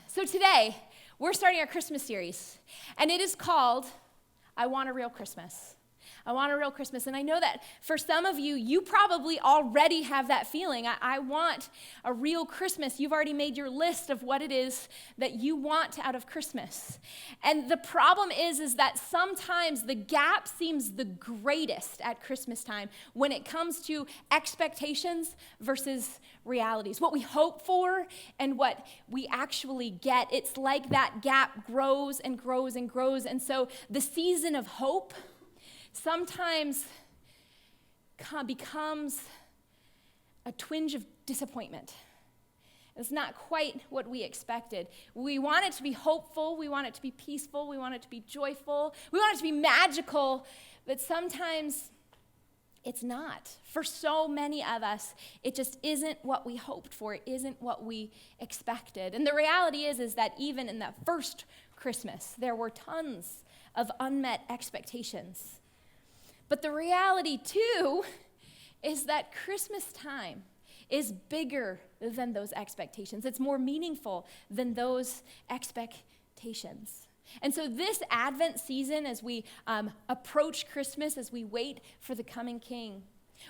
So today, we're starting our Christmas series, and it is called, I Want a Real Christmas. I want a real Christmas. And I know that for some of you, you probably already have that feeling. I want a real Christmas. You've already made your list of what it is that you want out of Christmas. And the problem is that sometimes the gap seems the greatest at Christmas time when it comes to expectations versus realities. What we hope for and what we actually get. It's like that gap grows and grows and grows. And so the season of hope sometimes becomes a twinge of disappointment. It's not quite what we expected. We want it to be hopeful, we want it to be peaceful, we want it to be joyful, we want it to be magical, but sometimes it's not. For so many of us, it just isn't what we hoped for, it isn't what we expected. And the reality is that even in that first Christmas, there were tons of unmet expectations. But the reality, too, is that Christmas time is bigger than those expectations. It's more meaningful than those expectations. And so this Advent season, as we approach Christmas, as we wait for the coming King,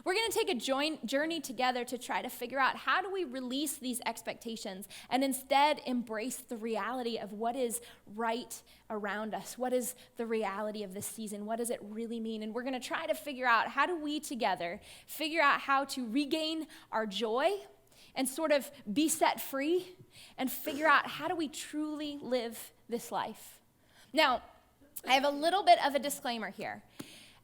we're going to take a joint journey together to try to figure out how do we release these expectations and instead embrace the reality of what is right around us. What is the reality of this season? What does it really mean? And we're going to try to figure out how do we together figure out how to regain our joy and sort of be set free and figure out how do we truly live this life. Now, I have a little bit of a disclaimer here.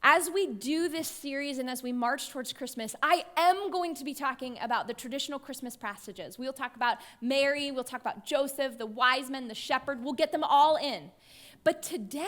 As we do this series and as we march towards Christmas, I am going to be talking about the traditional Christmas passages. We'll talk about Mary, we'll talk about Joseph, the wise men, the shepherd. We'll get them all in. But today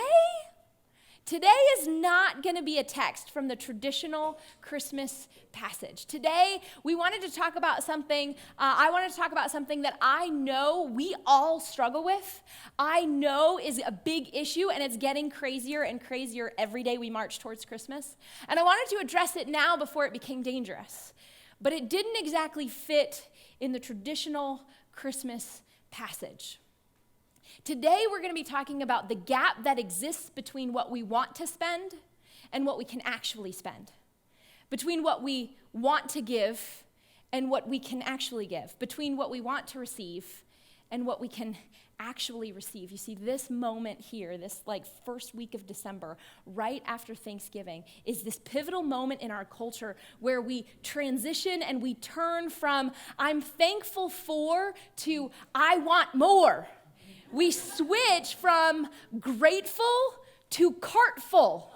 is not going to be a text from the traditional Christmas passage. Today, we wanted to talk about something, I wanted to talk about something that I know we all struggle with. I know is a big issue, and it's getting crazier and crazier every day we march towards Christmas. And I wanted to address it now before it became dangerous. But it didn't exactly fit in the traditional Christmas passage. Today, we're going to be talking about the gap that exists between what we want to spend and what we can actually spend. Between what we want to give and what we can actually give. Between what we want to receive and what we can actually receive. You see, this moment here, this first week of December, right after Thanksgiving, is this pivotal moment in our culture where we transition and we turn from I'm thankful for to I want more. We switch from grateful to cartful.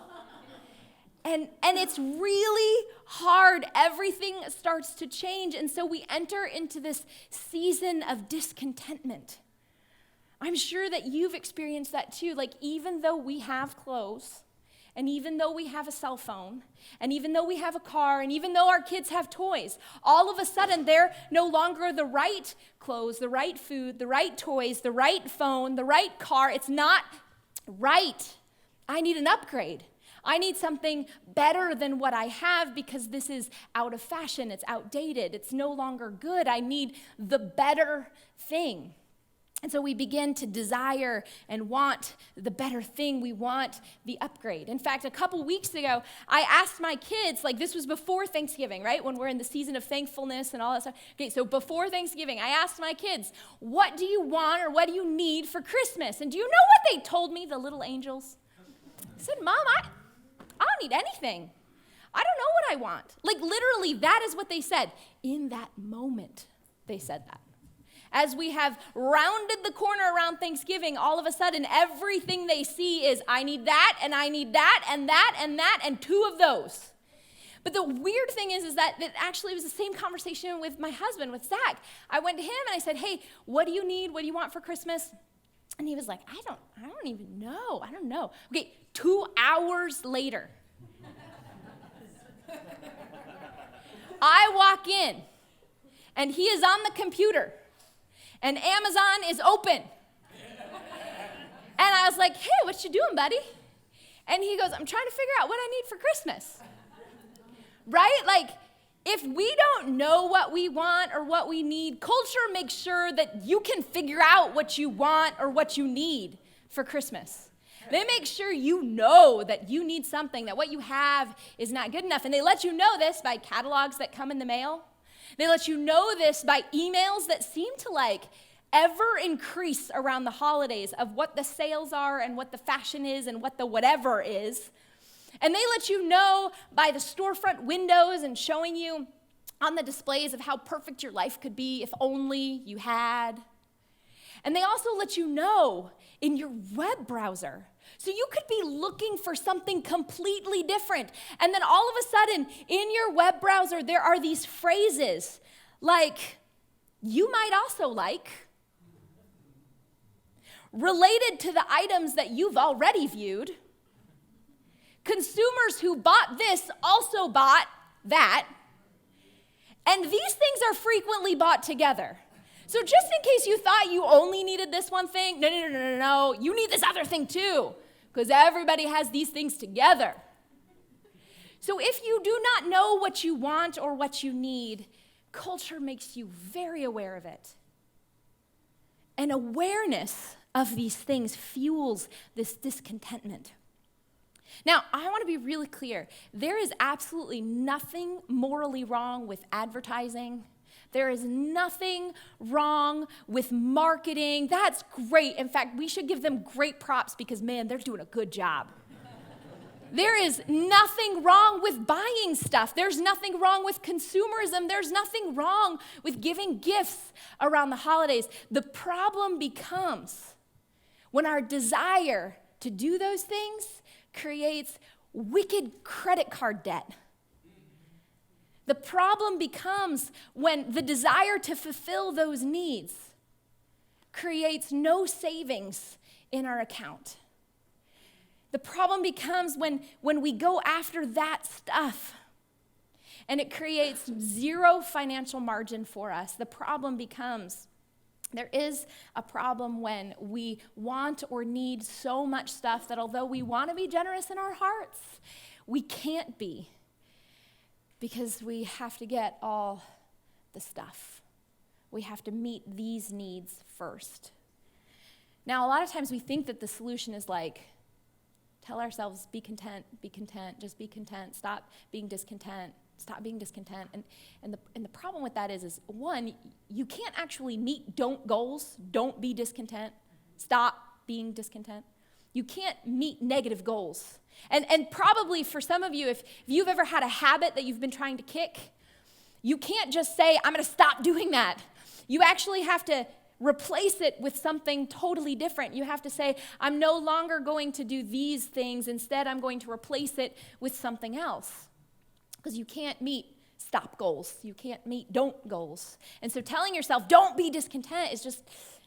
And it's really hard. Everything starts to change. And so we enter into this season of discontentment. I'm sure that you've experienced that too. Even though we have clothes, and even though we have a cell phone, and even though we have a car, and even though our kids have toys, all of a sudden they're no longer the right clothes, the right food, the right toys, the right phone, the right car. It's not right. I need an upgrade. I need something better than what I have because this is out of fashion. It's outdated. It's no longer good. I need the better thing. And so we begin to desire and want the better thing. We want the upgrade. In fact, a couple weeks ago, I asked my kids, this was before Thanksgiving, right? When we're in the season of thankfulness and all that stuff. Okay, so before Thanksgiving, I asked my kids, what do you want or what do you need for Christmas? And do you know what they told me, the little angels? I said, Mom, I don't need anything. I don't know what I want. Literally, that is what they said. In that moment, they said that. As we have rounded the corner around Thanksgiving, all of a sudden, everything they see is, I need that, and I need that, and that, and that, and two of those. But the weird thing is that it actually was the same conversation with my husband, with Zach. I went to him, and I said, hey, what do you need? What do you want for Christmas? And he was like, I don't even know. I don't know. Okay, 2 hours later, I walk in, and he is on the computer. And Amazon is open. And I was like, hey, what you doing, buddy? And he goes, I'm trying to figure out what I need for Christmas. Right? If we don't know what we want or what we need, culture makes sure that you can figure out what you want or what you need for Christmas. They make sure you know that you need something, that what you have is not good enough. And they let you know this by catalogs that come in the mail. They let you know this by emails that seem to ever increase around the holidays of what the sales are and what the fashion is and what the whatever is. And they let you know by the storefront windows and showing you on the displays of how perfect your life could be if only you had. And they also let you know in your web browser. So you could be looking for something completely different. And then all of a sudden, in your web browser, there are these phrases like, you might also like, related to the items that you've already viewed. Consumers who bought this also bought that. And these things are frequently bought together. So just in case you thought you only needed this one thing, no, you need this other thing too, because everybody has these things together. So if you do not know what you want or what you need, culture makes you very aware of it. And awareness of these things fuels this discontentment. Now, I want to be really clear. There is absolutely nothing morally wrong with advertising. There is nothing wrong with marketing. That's great. In fact, we should give them great props because, man, they're doing a good job. There is nothing wrong with buying stuff. There's nothing wrong with consumerism. There's nothing wrong with giving gifts around the holidays. The problem becomes when our desire to do those things creates wicked credit card debt. The problem becomes when the desire to fulfill those needs creates no savings in our account. The problem becomes when we go after that stuff and it creates zero financial margin for us. The problem becomes there is a problem when we want or need so much stuff that although we want to be generous in our hearts, we can't be because we have to get all the stuff. We have to meet these needs first. Now, a lot of times we think that the solution is tell ourselves, be content, just be content, stop being discontent. Stop being discontent. And the problem with that is one, you can't actually meet don't goals, don't be discontent, stop being discontent. You can't meet negative goals. And probably for some of you, if you've ever had a habit that you've been trying to kick, you can't just say, I'm going to stop doing that. You actually have to replace it with something totally different. You have to say, I'm no longer going to do these things. Instead, I'm going to replace it with something else. Because you can't meet stop goals. You can't meet don't goals. And so telling yourself, don't be discontent is just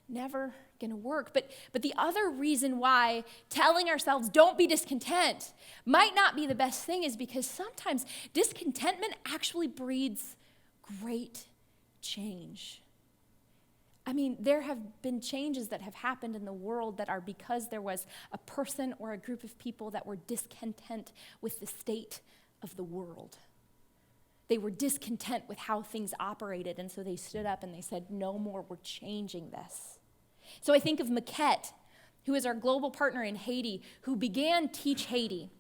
never going to work. But the other reason why telling ourselves, don't be discontent, might not be the best thing is because sometimes discontentment actually breeds great change. I mean, there have been changes that have happened in the world that are because there was a person or a group of people that were discontent with the state of the world. They were discontent with how things operated, and so they stood up and they said, no more, we're changing this. So I think of Maquette, who is our global partner in Haiti, who began Teach Haiti.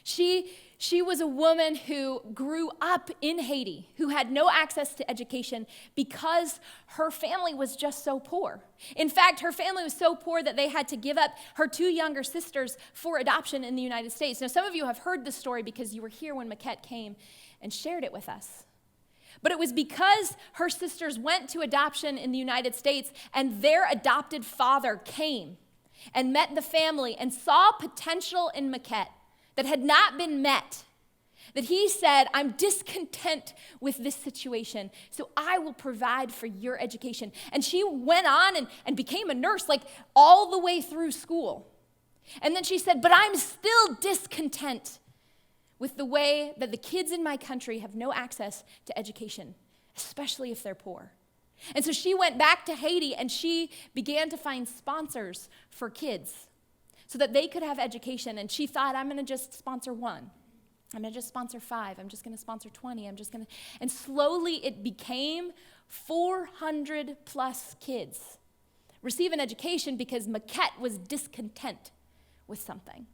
She was a woman who grew up in Haiti, who had no access to education because her family was just so poor. In fact, her family was so poor that they had to give up her two younger sisters for adoption in the United States. Now, some of you have heard this story because you were here when Maquette came and shared it with us. But it was because her sisters went to adoption in the United States and their adopted father came and met the family and saw potential in Maquette that had not been met, that he said, I'm discontent with this situation, so I will provide for your education. And she went on and became a nurse, all the way through school. And then she said, but I'm still discontent with the way that the kids in my country have no access to education, especially if they're poor. And so she went back to Haiti and she began to find sponsors for kids so that they could have education. And she thought, I'm going to just sponsor one. I'm going to just sponsor 5. I'm just going to sponsor 20. And slowly it became 400 plus kids receive an education because Maquette was discontent with something.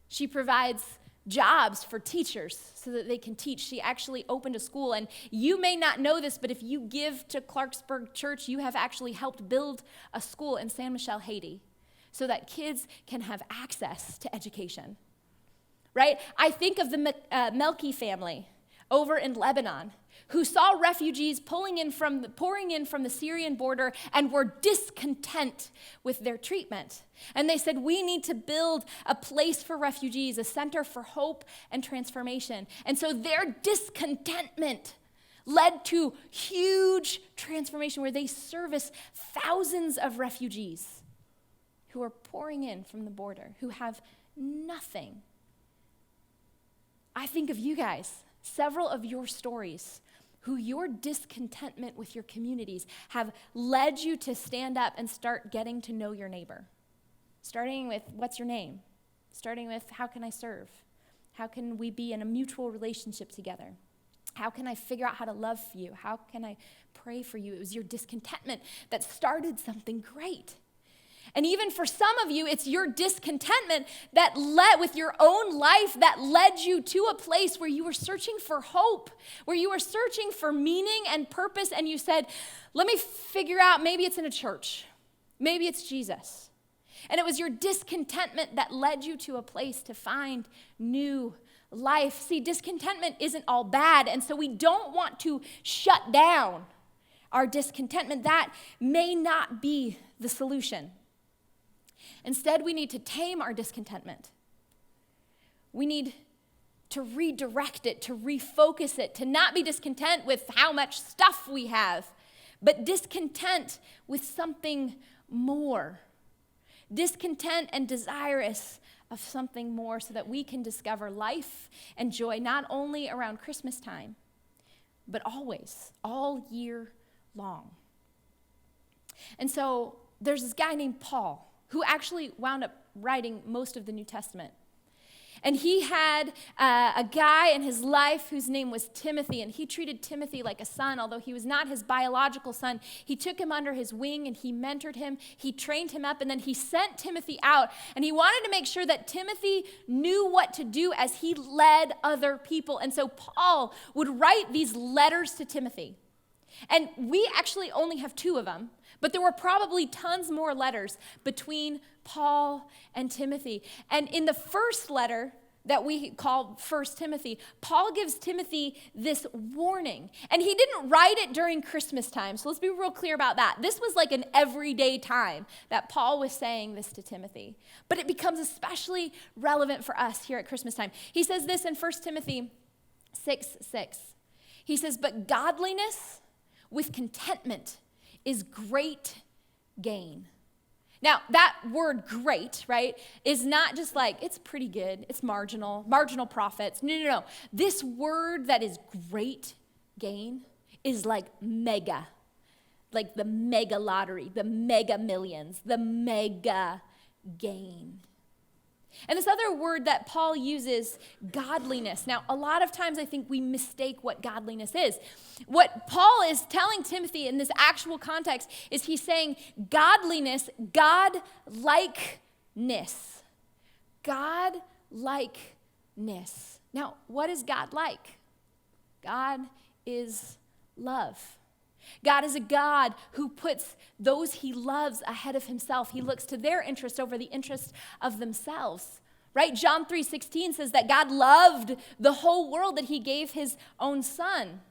She provides jobs for teachers so that they can teach. She actually opened a school, and you may not know this, but if you give to Clarksburg Church, you have actually helped build a school in San Michelle, Haiti, so that kids can have access to education, right? I think of the Melki family over in Lebanon who saw refugees pouring in from the Syrian border and were discontent with their treatment. And they said, we need to build a place for refugees, a center for hope and transformation. And so their discontentment led to huge transformation where they service thousands of refugees who are pouring in from the border, who have nothing. I think of you guys, several of your stories, who your discontentment with your communities have led you to stand up and start getting to know your neighbor. Starting with, what's your name? Starting with, how can I serve? How can we be in a mutual relationship together? How can I figure out how to love you? How can I pray for you? It was your discontentment that started something great. And even for some of you, it's your discontentment that led with your own life that led you to a place where you were searching for hope, where you were searching for meaning and purpose, and you said, let me figure out, maybe it's in a church. Maybe it's Jesus. And it was your discontentment that led you to a place to find new life. See, discontentment isn't all bad, and so we don't want to shut down our discontentment. That may not be the solution. Instead, we need to tame our discontentment. We need to redirect it, to refocus it, to not be discontent with how much stuff we have, but discontent with something more. Discontent and desirous of something more so that we can discover life and joy not only around Christmas time, but always, all year long. And so there's this guy named Paul who actually wound up writing most of the New Testament. And he had a guy in his life whose name was Timothy, and he treated Timothy like a son, although he was not his biological son. He took him under his wing, and he mentored him. He trained him up, and then he sent Timothy out, and he wanted to make sure that Timothy knew what to do as he led other people. And so Paul would write these letters to Timothy. And we actually only have 2 of them. But there were probably tons more letters between Paul and Timothy. And in the first letter that we call 1 Timothy, Paul gives Timothy this warning. And he didn't write it during Christmas time, so let's be real clear about that. This was like an everyday time that Paul was saying this to Timothy. But it becomes especially relevant for us here at Christmas time. He says this in 1 Timothy 6:6. He says, but godliness with contentment is great gain. Now, that word great, right, is not just like, it's pretty good, it's marginal profits. No. This word that is great gain is like mega, like the mega lottery, the mega millions, the mega gain. And this other word that Paul uses, godliness. Now, a lot of times I think we mistake what godliness is. What Paul is telling Timothy in this actual context is he's saying godliness, God-likeness. God-likeness. Now, what is God like? God is love. God is a God who puts those he loves ahead of himself. He looks to their interest over the interest of themselves, right? John 3:16 says that God loved the whole world, that he gave his own son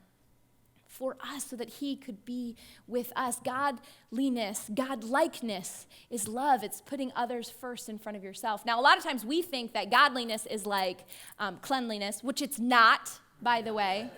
for us so that he could be with us. Godliness, godlikeness is love. It's putting others first in front of yourself. Now, a lot of times we think that godliness is like cleanliness, which it's not, by the way.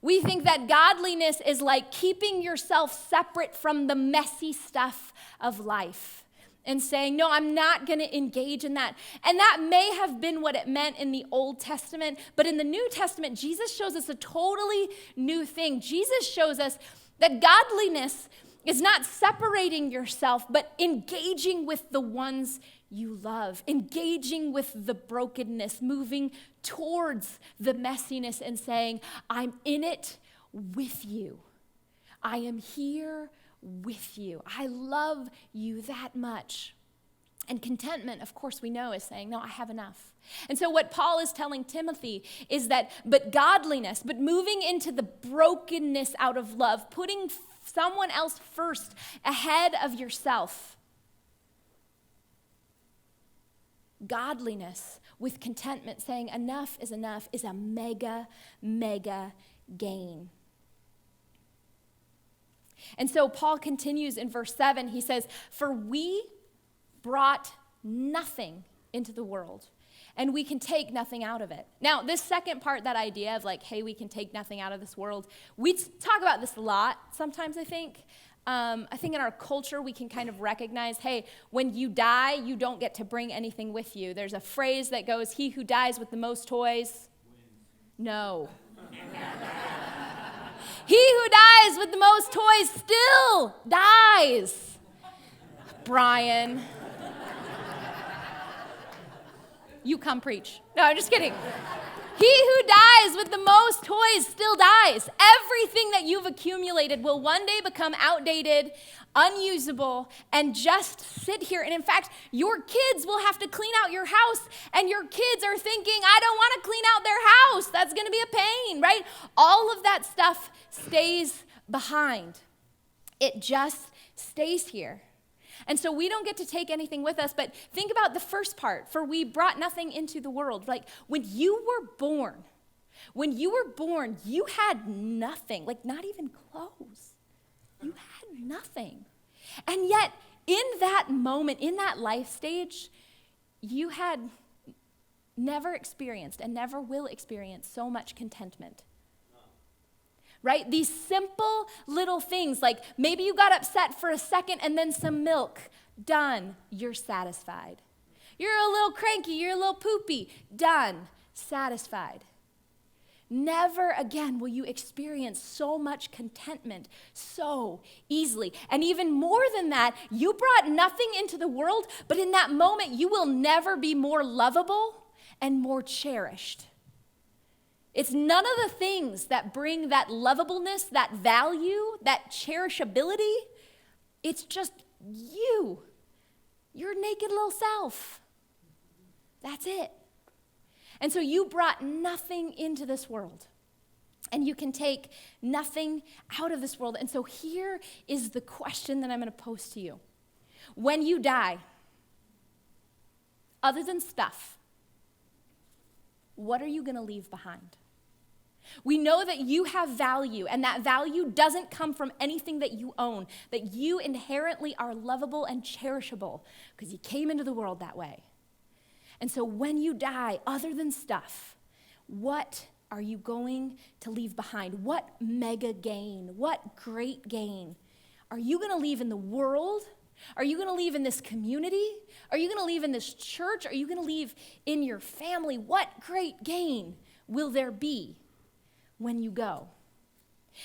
We think that godliness is like keeping yourself separate from the messy stuff of life and saying, no, I'm not going to engage in that. And that may have been what it meant in the Old Testament, but in the New Testament, Jesus shows us a totally new thing. Jesus shows us that godliness is not separating yourself, but engaging with the ones you love, engaging with the brokenness, moving towards the messiness and saying, I'm in it with you. I am here with you. I love you that much. And contentment, of course, we know is saying, no, I have enough. And so what Paul is telling Timothy is that, but godliness, but moving into the brokenness out of love, putting someone else first ahead of yourself. Godliness with contentment, saying enough is a mega, mega gain. And so Paul continues in verse 7. He says, for we brought nothing into the world, and we can take nothing out of it. Now, this second part, that idea of like, hey, we can take nothing out of this world, we talk about this a lot sometimes, I think. I think in our culture, we can kind of recognize, hey, when you die, you don't get to bring anything with you. There's a phrase that goes, he who dies with the most toys. No. He who dies with the most toys still dies. Brian. You come preach. No, I'm just kidding. He who dies with the most toys still dies. Everything that you've accumulated will one day become outdated, unusable, and just sit here. And in fact, your kids will have to clean out your house, and your kids are thinking, I don't want to clean out their house. That's going to be a pain, right? All of that stuff stays behind. It just stays here. And so we don't get to take anything with us, but think about the first part, for we brought nothing into the world. Like when you were born, you had nothing, like not even clothes. You had nothing. And yet in that moment, in that life stage, you had never experienced and never will experience so much contentment. Right? These simple little things, like maybe you got upset for a second and then some milk. Done. You're satisfied. You're a little cranky. You're a little poopy. Done. Satisfied. Never again will you experience so much contentment so easily. And even more than that, you brought nothing into the world, but in that moment, you will never be more lovable and more cherished. It's none of the things that bring that lovableness, that value, that cherishability. It's just you, your naked little self. That's it. And so you brought nothing into this world, and you can take nothing out of this world. And so here is the question that I'm going to pose to you. When you die, other than stuff, what are you going to leave behind? We know that you have value, and that value doesn't come from anything that you own, that you inherently are lovable and cherishable because you came into the world that way. And so when you die, other than stuff, what are you going to leave behind? What mega gain, what great gain are you going to leave in the world? Are you going to leave in this community? Are you going to leave in this church? Are you going to leave in your family? What great gain will there be when you go?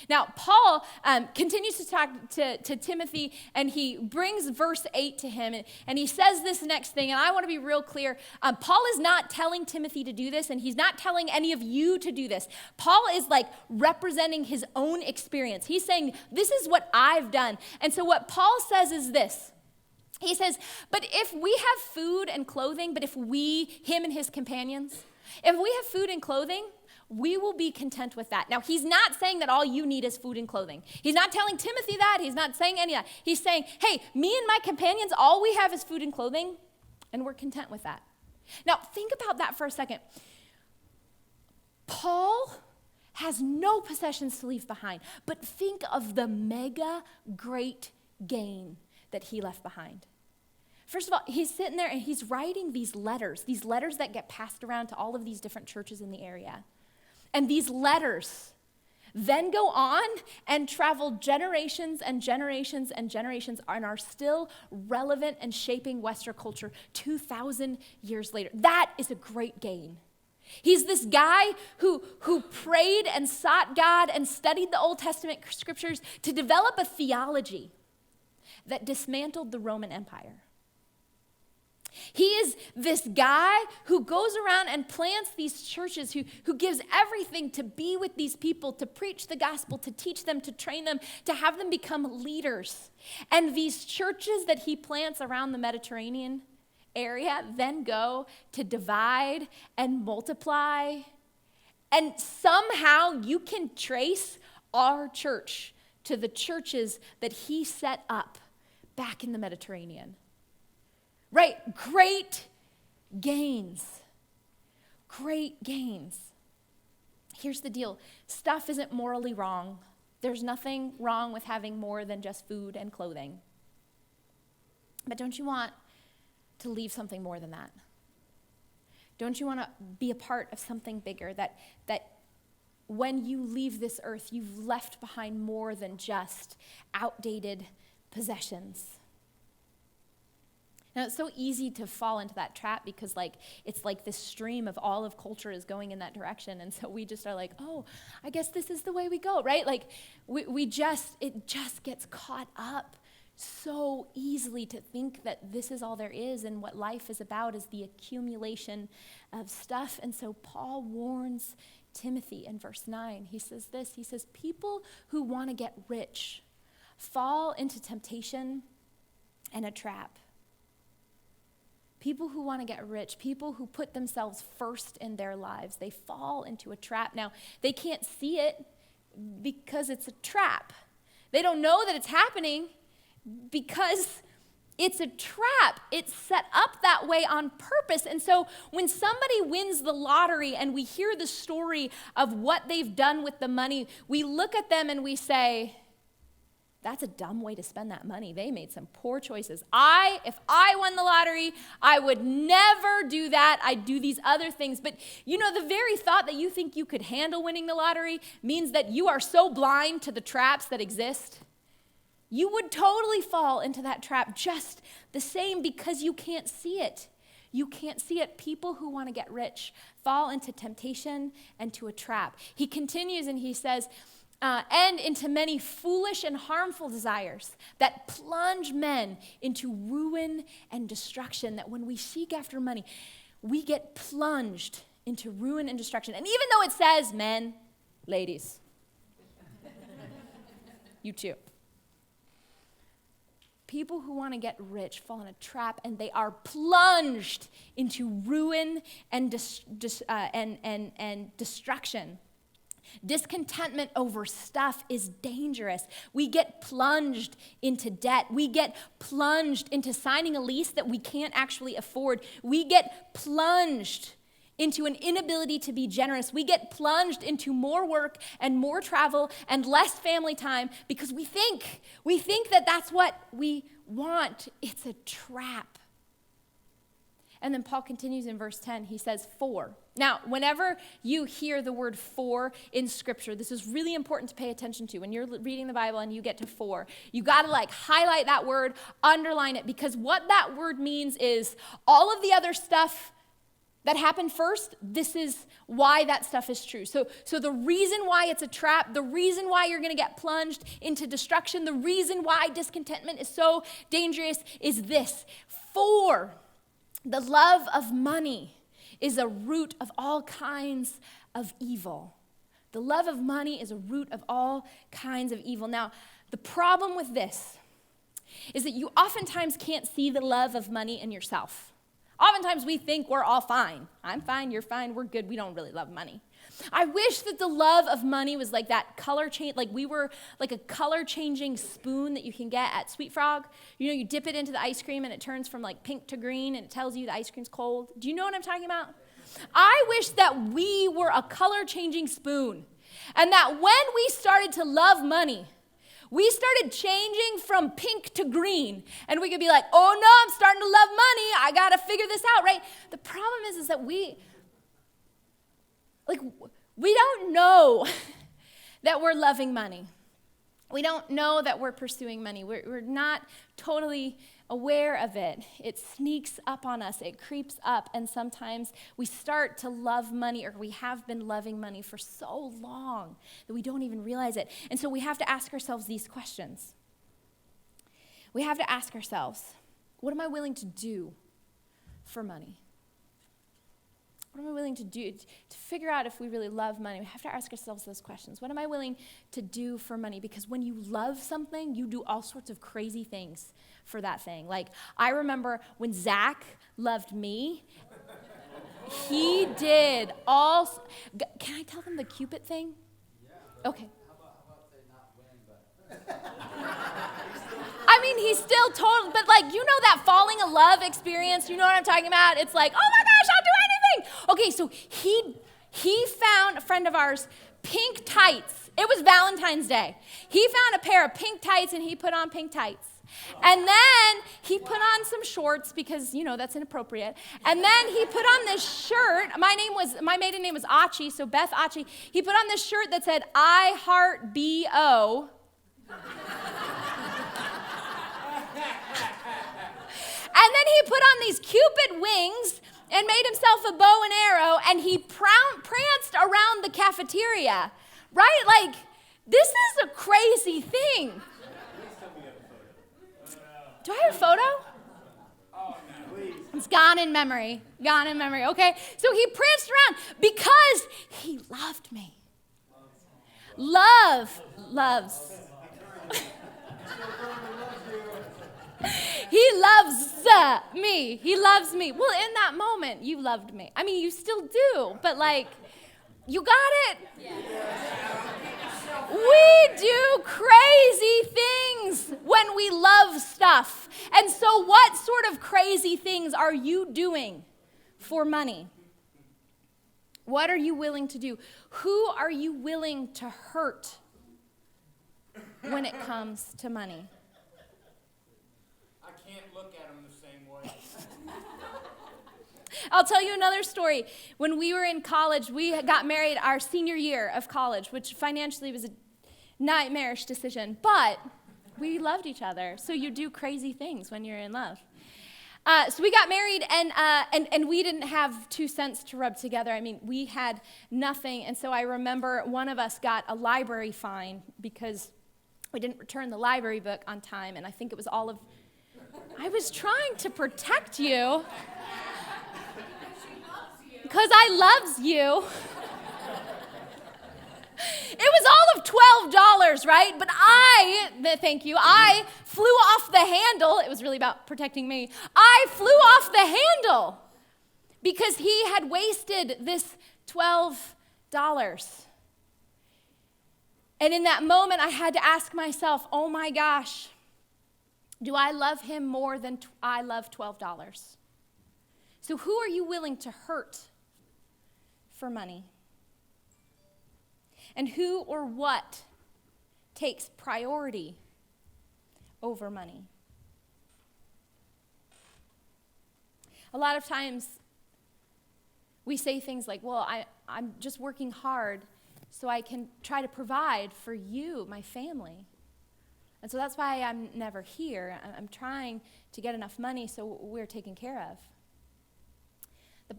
Now, Paul continues to talk to Timothy, and he brings verse 8 to him, and he says this next thing, and I want to be real clear. Paul is not telling Timothy to do this, and he's not telling any of you to do this. Paul is like representing his own experience. He's saying, this is what I've done. And so what Paul says is this. He says, but if we have food and clothing, but if we, him and his companions, if we have food and clothing, we will be content with that. Now, he's not saying that all you need is food and clothing. He's not telling Timothy that. He's not saying any of that. He's saying, hey, me and my companions, all we have is food and clothing, and we're content with that. Now, think about that for a second. Paul has no possessions to leave behind, but think of the mega great gain that he left behind. First of all, he's sitting there and he's writing these letters that get passed around to all of these different churches in the area. And these letters then go on and travel generations and generations and generations and are still relevant and shaping Western culture 2,000 years later. That is a great gain. He's this guy who prayed and sought God and studied the Old Testament scriptures to develop a theology that dismantled the Roman Empire. He is this guy who goes around and plants these churches, who gives everything to be with these people, to preach the gospel, to teach them, to train them, to have them become leaders. And these churches that he plants around the Mediterranean area then go to divide and multiply. And somehow you can trace our church to the churches that he set up back in the Mediterranean. Right? Great gains. Great gains. Here's the deal. Stuff isn't morally wrong. There's nothing wrong with having more than just food and clothing. But don't you want to leave something more than that? Don't you want to be a part of something bigger, that when you leave this earth, you've left behind more than just outdated possessions? Now, it's so easy to fall into that trap because, it's like this stream of all of culture is going in that direction. And so we just are like, oh, I guess this is the way we go, right? It just gets caught up so easily to think that this is all there is and what life is about is the accumulation of stuff. And so Paul warns Timothy in verse 9. He says this, he says, people who want to get rich fall into temptation and a trap. People who want to get rich, people who put themselves first in their lives, they fall into a trap. Now, they can't see it because it's a trap. They don't know that it's happening because it's a trap. It's set up that way on purpose. And so when somebody wins the lottery and we hear the story of what they've done with the money, we look at them and we say, that's a dumb way to spend that money. They made some poor choices. If I won the lottery, I would never do that. I'd do these other things. But the very thought that you think you could handle winning the lottery means that you are so blind to the traps that exist. You would totally fall into that trap just the same because you can't see it. You can't see it. People who want to get rich fall into temptation and to a trap. He continues and he says, and into many foolish and harmful desires that plunge men into ruin and destruction. That when we seek after money, we get plunged into ruin and destruction. And even though it says men, ladies, you too. People who want to get rich fall in a trap, and they are plunged into ruin and destruction. Discontentment over stuff is dangerous. We get plunged into debt. We get plunged into signing a lease that we can't actually afford. We get plunged into an inability to be generous. We get plunged into more work and more travel and less family time because we think that that's what we want. It's a trap. And then Paul continues in verse 10. He says, for. Now, whenever you hear the word for in Scripture, this is really important to pay attention to. When you're reading the Bible and you get to for, you got to highlight that word, underline it, because what that word means is all of the other stuff that happened first, this is why that stuff is true. So the reason why it's a trap, the reason why you're going to get plunged into destruction, the reason why discontentment is so dangerous is this. For the love of money is a root of all kinds of evil. The love of money is a root of all kinds of evil. Now, the problem with this is that you oftentimes can't see the love of money in yourself. Oftentimes we think we're all fine. I'm fine, you're fine, we're good. We don't really love money. I wish that the love of money was like that color change, like we were like a color changing spoon that you can get at Sweet Frog. You dip it into the ice cream and it turns from pink to green and it tells you the ice cream's cold. Do you know what I'm talking about? I wish that we were a color changing spoon and that when we started to love money, we started changing from pink to green. And we could be like, oh no, I'm starting to love money. I got to figure this out, right? The problem is that we don't know that we're loving money. We don't know that we're pursuing money. We're not totally aware of it. It sneaks up on us. It creeps up. And sometimes we start to love money, or we have been loving money for so long that we don't even realize it. And so we have to ask ourselves these questions. We have to ask ourselves, what am I willing to do for money? What am I willing to do to figure out if we really love money? We have to ask ourselves those questions. What am I willing to do for money? Because when you love something, you do all sorts of crazy things for that thing. Like, I remember when Zach loved me, he did all. Can I tell them the Cupid thing? Yeah. Okay. How about say not win, but I mean, he's still total, but like, you know that falling in love experience? You know what I'm talking about? It's like, oh my gosh, I'll do anything. Okay, so he found, a friend of ours, pink tights. It was Valentine's Day. He found a pair of pink tights and he put on pink tights. And then he put on some shorts because, you know, that's inappropriate. And then he put on this shirt. My maiden name was Achi, so Beth Achi. He put on this shirt that said, I heart B.O. And then he put on these Cupid wings and made himself a bow and arrow, and he pranced around the cafeteria, right? Like, this is a crazy thing. Do I have a photo? oh no, please. It's gone in memory, okay? So he pranced around because he loved me. Love loves. He loves me. He loves me. Well, in that moment, you loved me. I mean, you still do, but like, you got it? Yeah. We do crazy things when we love stuff. And so what sort of crazy things are you doing for money? What are you willing to do? Who are you willing to hurt when it comes to money? I can't look at them the same way. I'll tell you another story. When we were in college, we got married our senior year of college, which financially was a nightmarish decision, but we loved each other. So you do crazy things when you're in love. So we got married, and we didn't have 2 cents to rub together. I mean, we had nothing. And so I remember one of us got a library fine because we didn't return the library book on time, and I think it was all of... I was trying to protect you. Because I loves you. It was all of $12, right? But I flew off the handle. It was really about protecting me. I flew off the handle because he had wasted this $12. And in that moment, I had to ask myself, oh my gosh, do I love him more than I love $12? So who are you willing to hurt for money? And who or what takes priority over money? A lot of times we say things like, well, I'm just working hard so I can try to provide for you, my family. And so that's why I'm never here. I'm trying to get enough money so we're taken care of.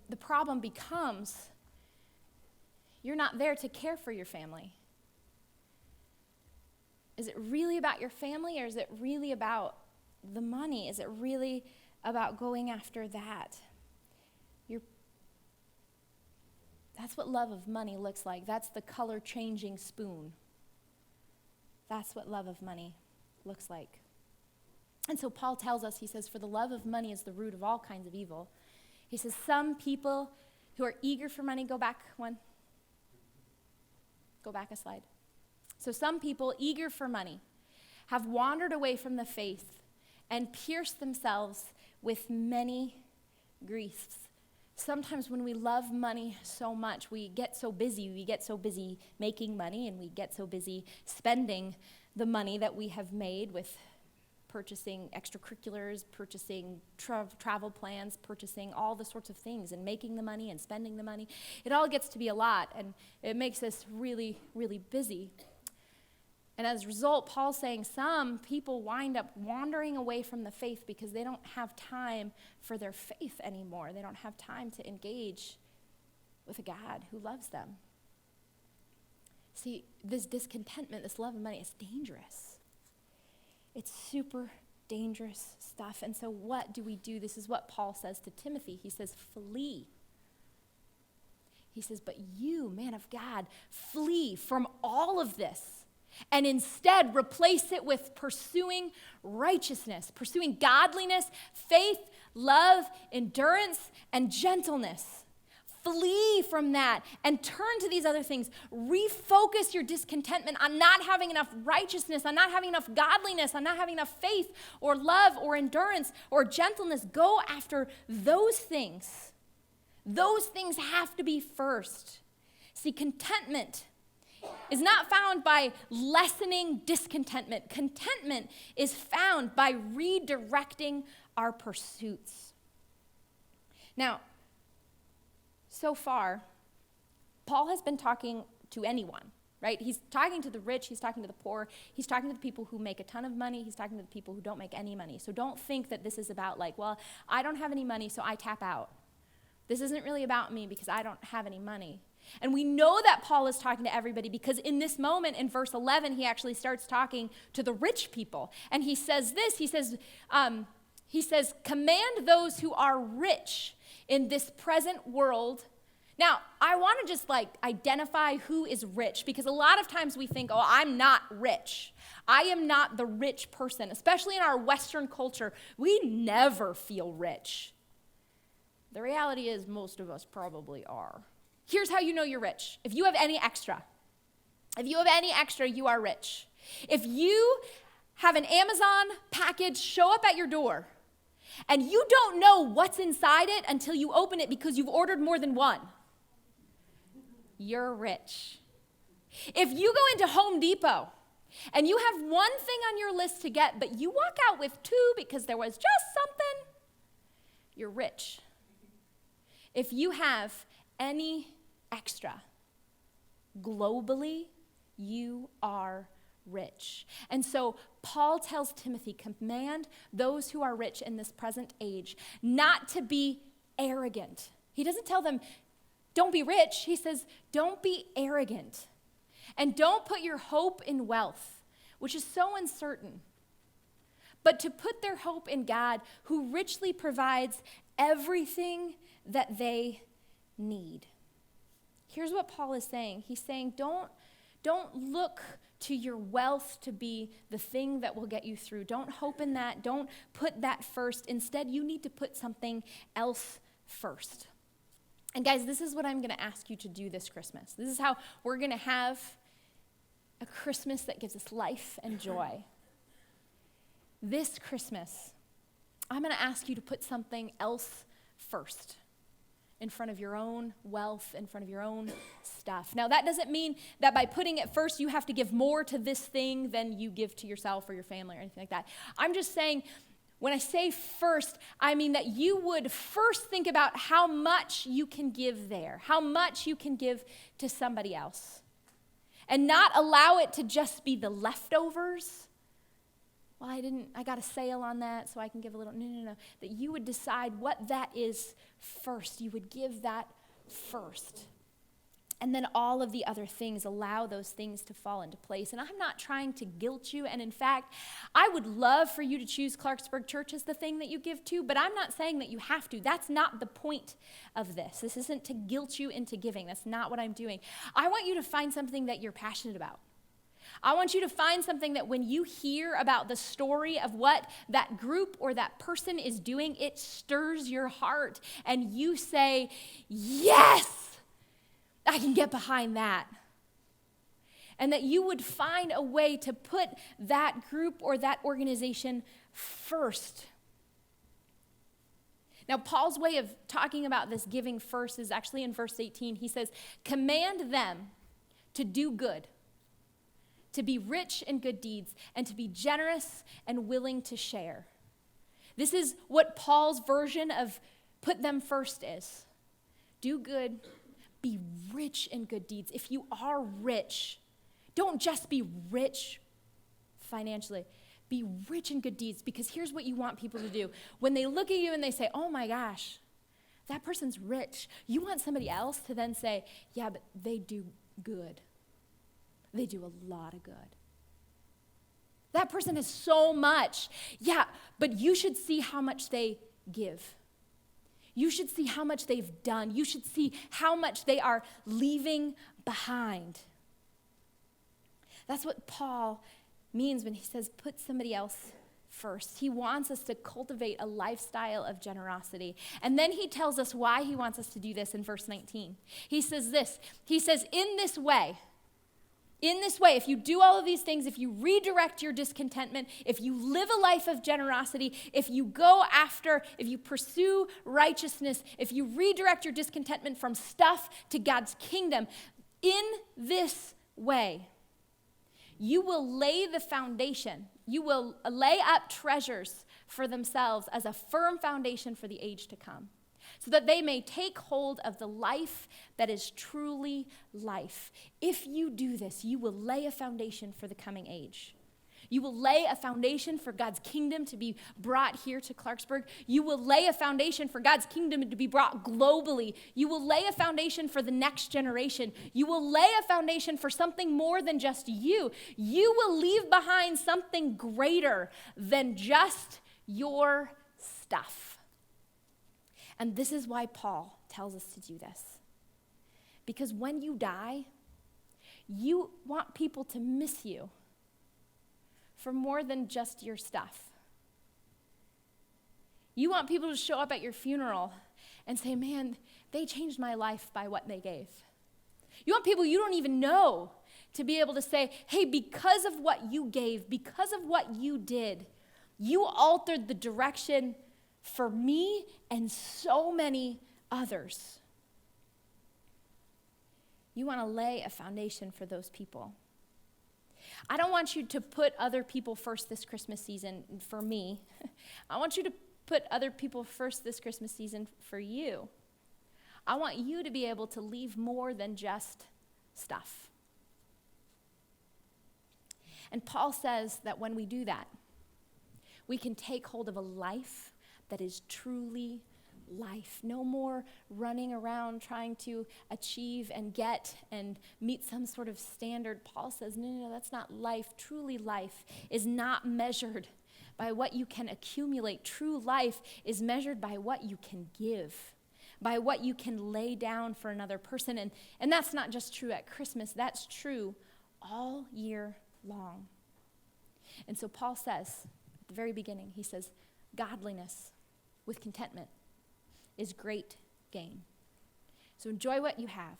The problem becomes you're not there to care for your family. Is it really about your family, or is it really about the money? Is it really about going after that? That's what love of money looks like. That's the color-changing spoon. That's what love of money looks like. And so Paul tells us, he says, for the love of money is the root of all kinds of evil. He says, some people who are eager for money, go back a slide. So some people eager for money have wandered away from the faith and pierced themselves with many griefs. Sometimes when we love money so much, we get so busy making money, and we get so busy spending the money that we have made with purchasing extracurriculars, purchasing travel plans, purchasing all the sorts of things, and making the money and spending the money. It all gets to be a lot, and it makes us really, really busy. And as a result, Paul's saying some people wind up wandering away from the faith because they don't have time for their faith anymore. They don't have time to engage with a God who loves them. See, this discontentment, this love of money is dangerous. It's super, dangerous stuff. And so what do we do? This is what Paul says to Timothy. He says, flee. He says, but you, man of God, flee from all of this and instead replace it with pursuing righteousness, pursuing godliness, faith, love, endurance, and gentleness. Flee from that and turn to these other things. Refocus your discontentment on not having enough righteousness, on not having enough godliness, on not having enough faith or love or endurance or gentleness. Go after those things. Those things have to be first. See, contentment is not found by lessening discontentment. Contentment is found by redirecting our pursuits. Now, so far, Paul has been talking to anyone, right? He's talking to the rich, he's talking to the poor, he's talking to the people who make a ton of money, he's talking to the people who don't make any money. So don't think that this is about like, well, I don't have any money, so I tap out. This isn't really about me because I don't have any money. And we know that Paul is talking to everybody because in this moment, in verse 11, he actually starts talking to the rich people. And he says this, he says, command those who are rich in this present world. Now, I want to just identify who is rich because a lot of times we think, oh, I'm not rich. I am not the rich person, especially in our Western culture. We never feel rich. The reality is most of us probably are. Here's how you know you're rich. If you have any extra, you are rich. If you have an Amazon package show up at your door and you don't know what's inside it until you open it because you've ordered more than one, you're rich. If you go into Home Depot and you have one thing on your list to get, but you walk out with two because there was just something, you're rich. If you have any extra, globally, you are rich. And so Paul tells Timothy, command those who are rich in this present age not to be arrogant. He doesn't tell them, don't be rich. He says, don't be arrogant. And don't put your hope in wealth, which is so uncertain, but to put their hope in God, who richly provides everything that they need. Here's what Paul is saying. He's saying, don't look to your wealth to be the thing that will get you through. Don't hope in that. Don't put that first. Instead, you need to put something else first. And guys, this is what I'm going to ask you to do this Christmas. This is how we're going to have a Christmas that gives us life and joy. This Christmas, I'm going to ask you to put something else first in front of your own wealth, in front of your own stuff. Now, that doesn't mean that by putting it first, you have to give more to this thing than you give to yourself or your family or anything like that. I'm just saying, when I say first, I mean that you would first think about how much you can give there, how much you can give to somebody else, and not allow it to just be the leftovers. Well, I got a sale on that, so I can give a little. No. That you would decide what that is first. You would give that first. And then all of the other things, allow those things to fall into place. And I'm not trying to guilt you. And in fact, I would love for you to choose Clarksburg Church as the thing that you give to, but I'm not saying that you have to. That's not the point of this. This isn't to guilt you into giving. That's not what I'm doing. I want you to find something that you're passionate about. I want you to find something that when you hear about the story of what that group or that person is doing, it stirs your heart and you say, yes, I can get behind that. And that you would find a way to put that group or that organization first. Now, Paul's way of talking about this giving first is actually in verse 18. He says, command them to do good, to be rich in good deeds, and to be generous and willing to share. This is what Paul's version of put them first is. Do good, be rich in good deeds. If you are rich, don't just be rich financially. Be rich in good deeds, because here's what you want people to do. When they look at you and they say, oh my gosh, that person's rich, you want somebody else to then say, yeah, but they do good. They do a lot of good. That person has so much. Yeah, but you should see how much they give. You should see how much they've done. You should see how much they are leaving behind. That's what Paul means when he says put somebody else first. He wants us to cultivate a lifestyle of generosity. And then he tells us why he wants us to do this in verse 19. He says this. He says, in this way, if you do all of these things, if you redirect your discontentment, if you live a life of generosity, if you pursue righteousness, if you redirect your discontentment from stuff to God's kingdom, in this way, you will lay the foundation. You will lay up treasures for themselves as a firm foundation for the age to come, so that they may take hold of the life that is truly life. If you do this, you will lay a foundation for the coming age. You will lay a foundation for God's kingdom to be brought here to Clarksburg. You will lay a foundation for God's kingdom to be brought globally. You will lay a foundation for the next generation. You will lay a foundation for something more than just you. You will leave behind something greater than just your stuff. And this is why Paul tells us to do this. Because when you die, you want people to miss you for more than just your stuff. You want people to show up at your funeral and say, man, they changed my life by what they gave. You want people you don't even know to be able to say, hey, because of what you gave, because of what you did, you altered the direction for me and so many others. You want to lay a foundation for those people. I don't want you to put other people first this Christmas season for me. I want you to put other people first this Christmas season for you. I want you to be able to leave more than just stuff. And Paul says that when we do that, we can take hold of a life that is truly life. No more running around trying to achieve and get and meet some sort of standard. Paul says, no, that's not life. Truly life is not measured by what you can accumulate. True life is measured by what you can give, by what you can lay down for another person. And that's not just true at Christmas. That's true all year long. And so Paul says, at the very beginning, he says, godliness with contentment is great gain. So enjoy what you have.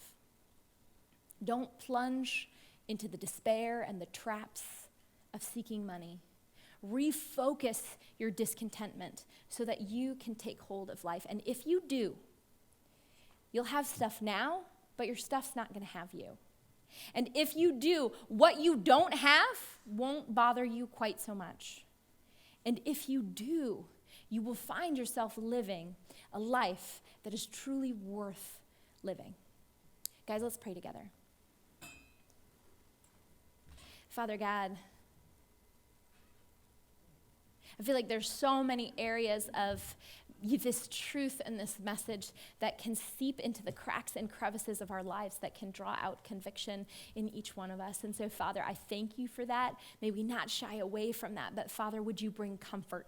Don't plunge into the despair and the traps of seeking money. Refocus your discontentment so that you can take hold of life. And if you do, you'll have stuff now, but your stuff's not going to have you. And if you do, what you don't have won't bother you quite so much. And if you do, you will find yourself living a life that is truly worth living. Guys, let's pray together. Father God, I feel like there's so many areas of this truth and this message that can seep into the cracks and crevices of our lives, that can draw out conviction in each one of us. And so, Father, I thank you for that. May we not shy away from that, but Father, would you bring comfort?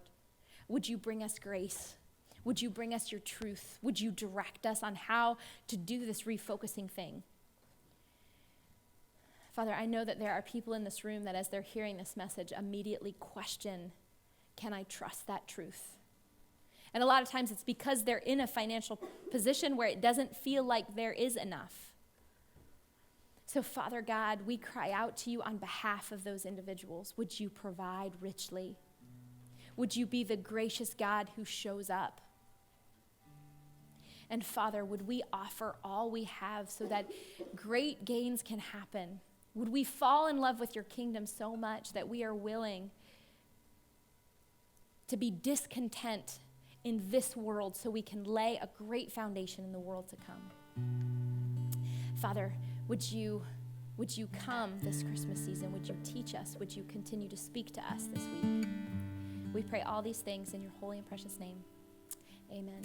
Would you bring us grace? Would you bring us your truth? Would you direct us on how to do this refocusing thing? Father, I know that there are people in this room that as they're hearing this message immediately question, can I trust that truth? And a lot of times it's because they're in a financial position where it doesn't feel like there is enough. So Father God, we cry out to you on behalf of those individuals. Would you provide richly? Would you be the gracious God who shows up? And Father, would we offer all we have so that great gains can happen? Would we fall in love with your kingdom so much that we are willing to be discontent in this world so we can lay a great foundation in the world to come? Father, would you come this Christmas season? Would you teach us? Would you continue to speak to us this week? We pray all these things in your holy and precious name. Amen.